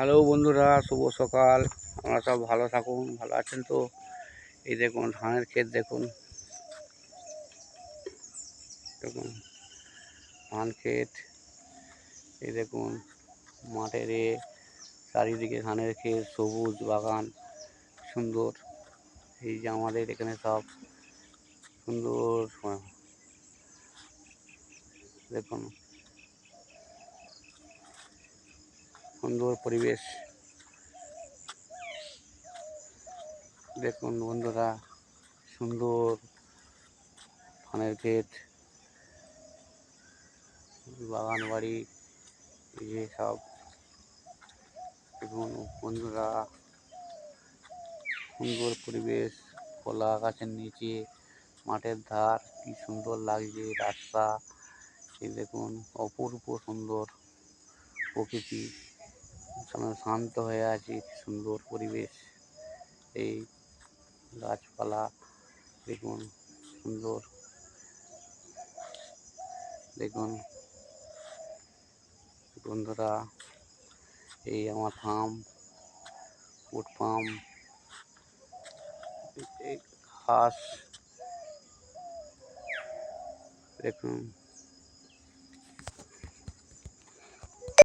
Hello বন্ধুরা, শুভ সকাল। আপনারা সব ভালো থাকুন, ভালো আছেন তো? এই দেখুন ধানের ক্ষেত, দেখুন দেখুন ধান ক্ষেত। এই দেখুন মাঠের চারিদিকে ধানের ক্ষেত, সবুজ বাগান, সুন্দর। এই যে আমাদের এখানে সব সুন্দর দেখুন, সুন্দর পরিবেশ। দেখুন বন্ধুরা, সুন্দর ধানের ক্ষেত, বাগান বাড়ি, এই যে সব দেখুন বন্ধুরা, সুন্দর পরিবেশ, খোলা আকাশের নিচে, মাঠের ধার, কি সুন্দর লাগছে রাস্তা। এই দেখুন অপূর্ব সুন্দর প্রকৃতি, শান্ত হয়ে আছে, সুন্দর পরিবেশ। এই গাছপালা দেখুন সুন্দর, দেখুন বন্ধুরা, এই আমার ফার্ম, ফুড ফার্ম। এই ঘাস দেখুন।